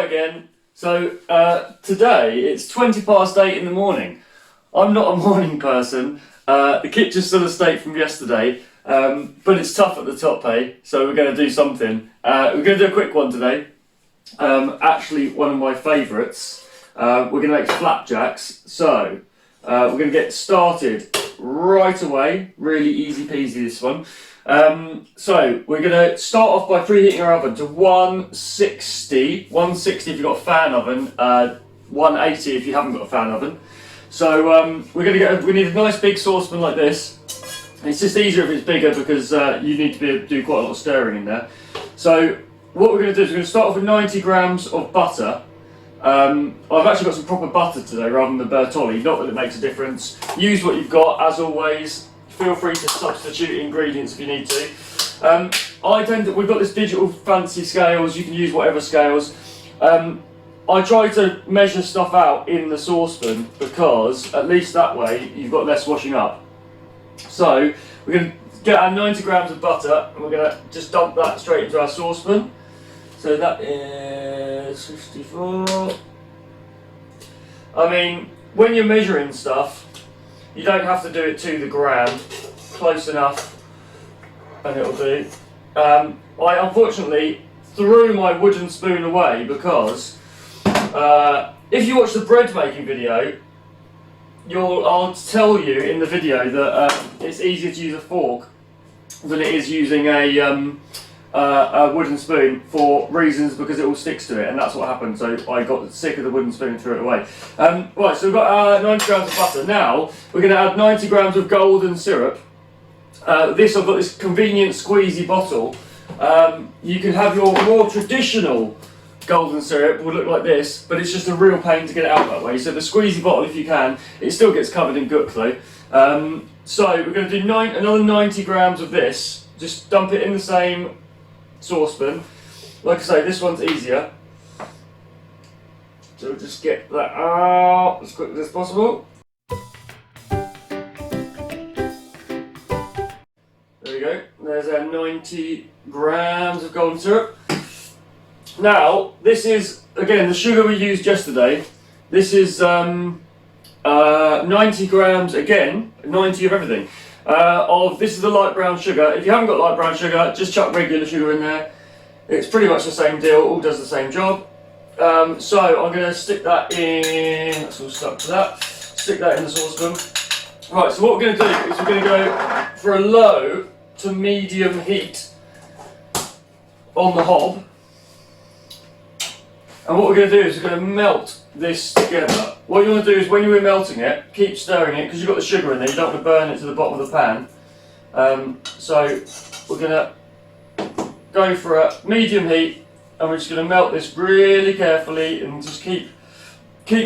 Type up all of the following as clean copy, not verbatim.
Hi again. So today it's 8:20 in the morning. I'm not a morning person. The kitchen's still a state from yesterday, but it's tough at the top, so we're going to do something. We're going to do a quick one today. Actually, one of my favourites. We're going to make flapjacks. So we're going to get started right away. Really easy peasy this one. So we're going to start off by preheating our oven to 160 if you've got a fan oven, 180 if you haven't got a fan oven. So we need a nice big saucepan like this. It's just easier if it's bigger because you need to be able to do quite a lot of stirring in there. So what we're going to do is we're going to start off with 90 grams of butter. I've actually got some proper butter today rather than the Bertolli, not that it makes a difference. Use what you've got as always. Feel free to substitute ingredients if you need to. We've got this digital fancy scales, you can use whatever scales. I try to measure stuff out in the saucepan because at least that way you've got less washing up. So we're going to get our 90 grams of butter and we're going to just dump that straight into our saucepan. So that is 54. I mean, when you're measuring stuff, you don't have to do it to the gram, close enough and it'll do. I unfortunately threw my wooden spoon away because if you watch the bread making video, I'll tell you in the video that it's easier to use a fork than it is using a wooden spoon for reasons because it all sticks to it, and that's what happened. So I got sick of the wooden spoon and threw it away. Right, so we've got 90 grams of butter. Now we're going to add 90 grams of golden syrup. I've got this convenient squeezy bottle. You can have your more traditional golden syrup, will look like this, but it's just a real pain to get it out that way. So the squeezy bottle, if you can, it still gets covered in gook though. So we're going to do another 90 grams of this. Just dump it in the same saucepan. Like I say, this one's easier. So we'll just get that out as quickly as possible. There we go. There's our 90 grams of golden syrup. Now, this is, again, the sugar we used yesterday. This is 90 grams, again, 90 of everything. This is the light brown sugar. If you haven't got light brown sugar, just chuck regular sugar in there. It's pretty much the same deal, all does the same job. So I'm going to stick that in, that's all stuck to that, stick that in the saucepan. Right, so what we're going to do is we're going to go for a low to medium heat on the hob. And what we're going to do is we're going to melt this together. What you want to do is when you're melting it, keep stirring it because you've got the sugar in there, you don't want to burn it to the bottom of the pan. So we're going to go for a medium heat and we're just going to melt this really carefully and just keep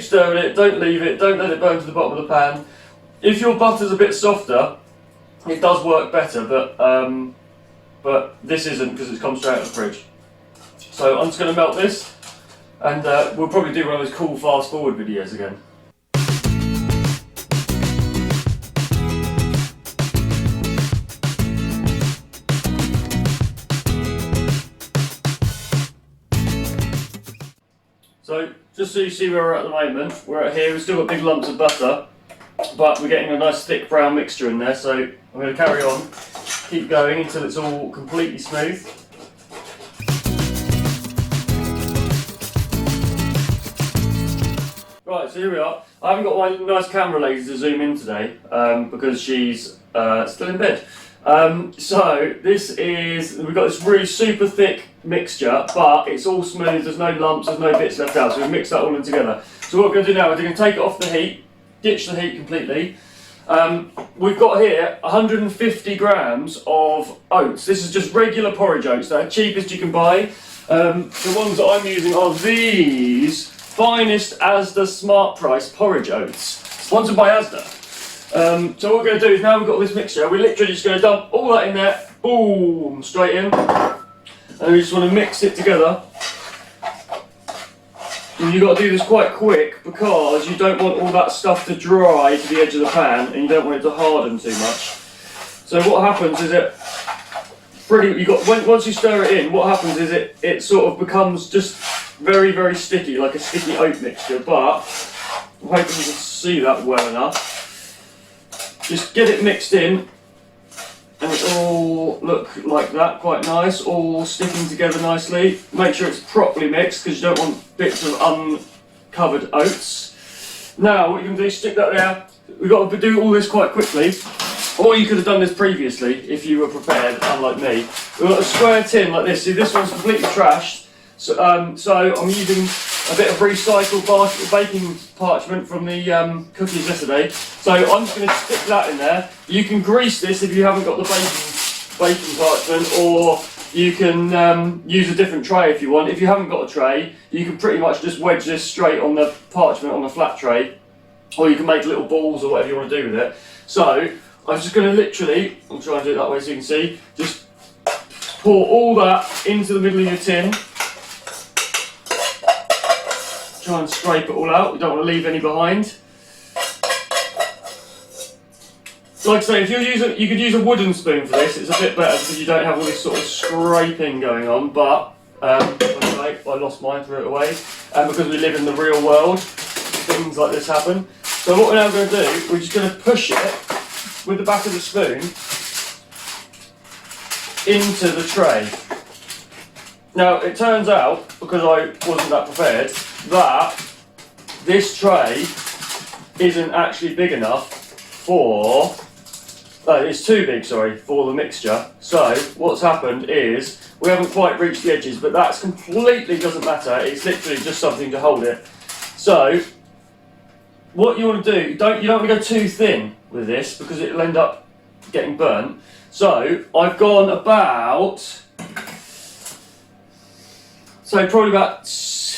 stirring it, don't leave it, don't let it burn to the bottom of the pan. If your butter's a bit softer, it does work better, but this isn't because it's come straight out of the fridge. So I'm just going to melt this. And we'll probably do one of those cool fast forward videos again. So just so you see where we're at the moment, we're at here, we've still got big lumps of butter, but we're getting a nice thick brown mixture in there, so I'm going to carry on, keep going until it's all completely smooth. Right, so here we are. I haven't got my nice camera lady to zoom in today because she's still in bed. So this is, we've got this really super thick mixture, but it's all smooth, there's no lumps, there's no bits left out, so we mix that all in together. So what we're going to do now is we're going to take it off the heat, ditch the heat completely. We've got here 150 grams of oats. This is just regular porridge oats, they're cheapest you can buy. The ones that I'm using are these finest Asda Smart Price porridge oats, sponsored by Asda. So what we're going to do is now we've got this mixture, we're literally just going to dump all that in there, boom, straight in, and we just want to mix it together. And you've got to do this quite quick because you don't want all that stuff to dry to the edge of the pan and you don't want it to harden too much. So what happens is once you stir it in, what happens is it sort of becomes just very, very sticky, like a sticky oat mixture, but I'm hoping you can see that well enough. Just get it mixed in, and it all look like that, quite nice, all sticking together nicely. Make sure it's properly mixed because you don't want bits of uncovered oats. Now what you can do is stick that there. We've got to do all this quite quickly, or you could have done this previously if you were prepared, unlike me. We've got a square tin like this. See, this one's completely trashed, so I'm using a bit of recycled baking parchment from the cookies yesterday. So I'm just going to stick that in there. You can grease this if you haven't got the baking parchment, or you can use a different tray if you want. If you haven't got a tray, you can pretty much just wedge this straight on the parchment on the flat tray, or you can make little balls or whatever you want to do with it. So I'm just going to literally, I'll try and do it that way so you can see, just pour all that into the middle of your tin. Try and scrape it all out, we don't want to leave any behind. Like I say, if you could use a wooden spoon for this, it's a bit better because you don't have all this sort of scraping going on, but I lost mine, threw it away, and because we live in the real world, things like this happen. So what we're now going to do, we're just going to push it with the back of the spoon into the tray. Now it turns out, because I wasn't that prepared, that this tray isn't actually big enough for, it's too big, sorry, for the mixture. So what's happened is we haven't quite reached the edges, but that completely doesn't matter. It's literally just something to hold it. So what you want to do, you don't want to go too thin with this because it'll end up getting burnt. So I've gone about, probably about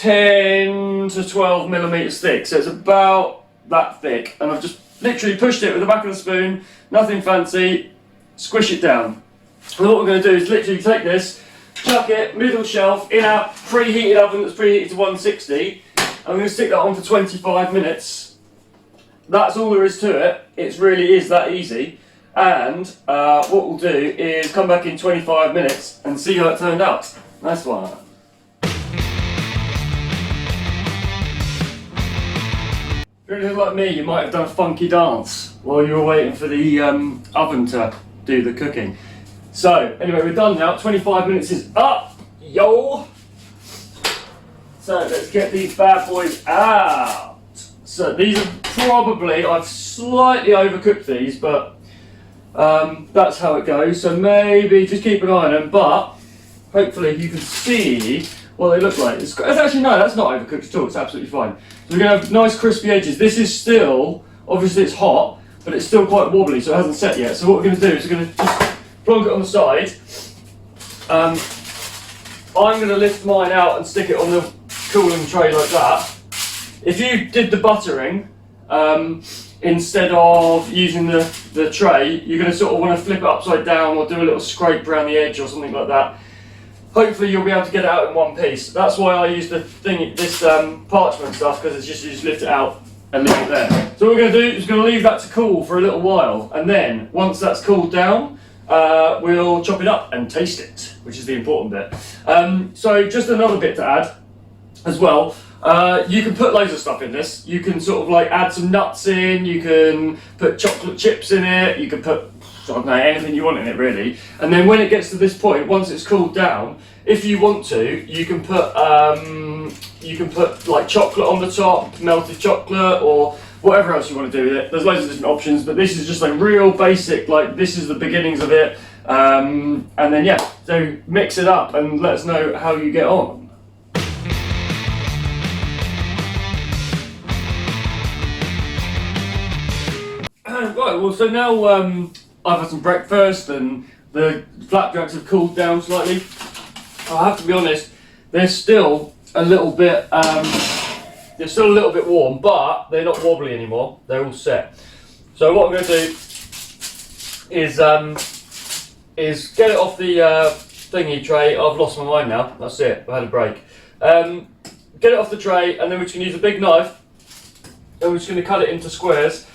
10 to 12 millimeters thick, so it's about that thick, and I've just literally pushed it with the back of the spoon, nothing fancy, squish it down. And what we're going to do is literally take this, chuck it, middle shelf, in our preheated oven that's preheated to 160, I'm going to stick that on for 25 minutes. That's all there is to it, it really is that easy, and what we'll do is come back in 25 minutes and see how it turned out. Nice one. If you're anything like me, you might have done a funky dance while you were waiting for the oven to do the cooking. So, anyway, we're done now. 25 minutes is up, yo! So, let's get these bad boys out. So, these are probably, I've slightly overcooked these, but that's how it goes. So, maybe just keep an eye on them, but hopefully you can see what they look like. It's actually, no, that's not overcooked at all. It's absolutely fine. So we're going to have nice crispy edges. This is still, obviously it's hot, but it's still quite wobbly, so it hasn't set yet. So what we're going to do is we're going to just plonk it on the side. I'm going to lift mine out and stick it on the cooling tray like that. If you did the buttering, instead of using the tray, you're going to sort of want to flip it upside down or do a little scrape around the edge or something like that. Hopefully you'll be able to get it out in one piece. That's why I use this parchment stuff, because it's just, you just lift it out and leave it there. So what we're going to do is we're going to leave that to cool for a little while, and then once that's cooled down, we'll chop it up and taste it, which is the important bit. So just another bit to add as well. You can put loads of stuff in this. You can sort of like add some nuts in, you can put chocolate chips in it, you can put, I don't know, anything you want in it really. And then when it gets to this point, once it's cooled down, if you want to, you can put like chocolate on the top, melted chocolate, or whatever else you want to do with it. There's loads of different options, but this is just like real basic, like this is the beginnings of it. And then yeah, so mix it up and let us know how you get on. Right, well, so now I've had some breakfast and the flapjacks have cooled down slightly. I have to be honest, they're still a little bit warm, but they're not wobbly anymore. They're all set. So what I'm going to do is get it off the thingy tray. I've lost my mind now. That's it. I had a break. Get it off the tray, and then we're just going to use a big knife, and we're just going to cut it into squares.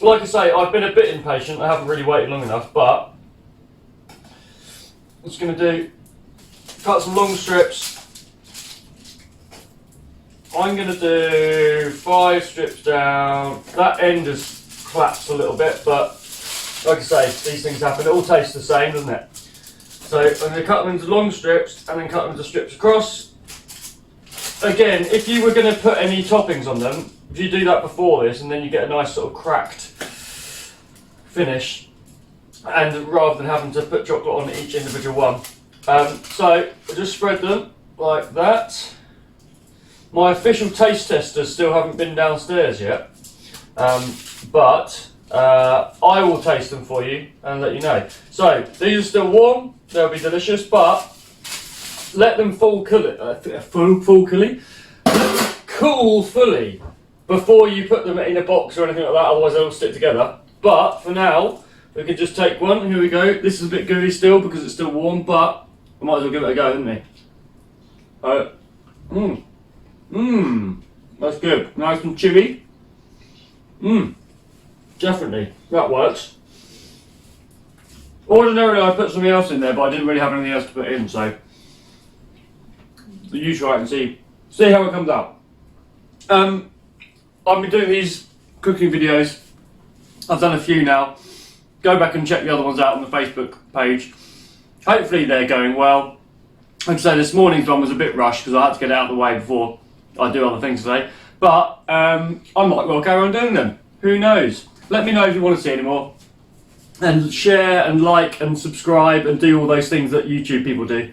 Like I say, I've been a bit impatient. I haven't really waited long enough, but I'm just going to cut some long strips I'm going to do 5 strips down. That end has collapsed a little bit, but like I say, these things happen. It all tastes the same, doesn't it? So I'm going to cut them into long strips and then cut them into strips across. Again, if you were going to put any toppings on them, if you do that before this and then you get a nice sort of cracked finish, and rather than having to put chocolate on each individual one. So I just spread them like that. My official taste testers still haven't been downstairs yet, but I will taste them for you and let you know. So these are still warm, they'll be delicious, but let them cool fully before you put them in a box or anything like that, otherwise they'll stick together. But for now, we can just take one. Here we go. This is a bit gooey still because it's still warm, but I might as well give it a go, didn't we? That's good. Nice and chewy. Definitely. That works. Ordinarily I put something else in there, but I didn't really have anything else to put in, so you try it and see how it comes out. I've been doing these cooking videos. I've done a few now. Go back and check the other ones out on the Facebook page. Hopefully they're going well. Like I say, this morning's one was a bit rushed because I had to get it out of the way before I do other things today. But I might well carry on doing them. Who knows? Let me know if you want to see any more. And share and like and subscribe and do all those things that YouTube people do.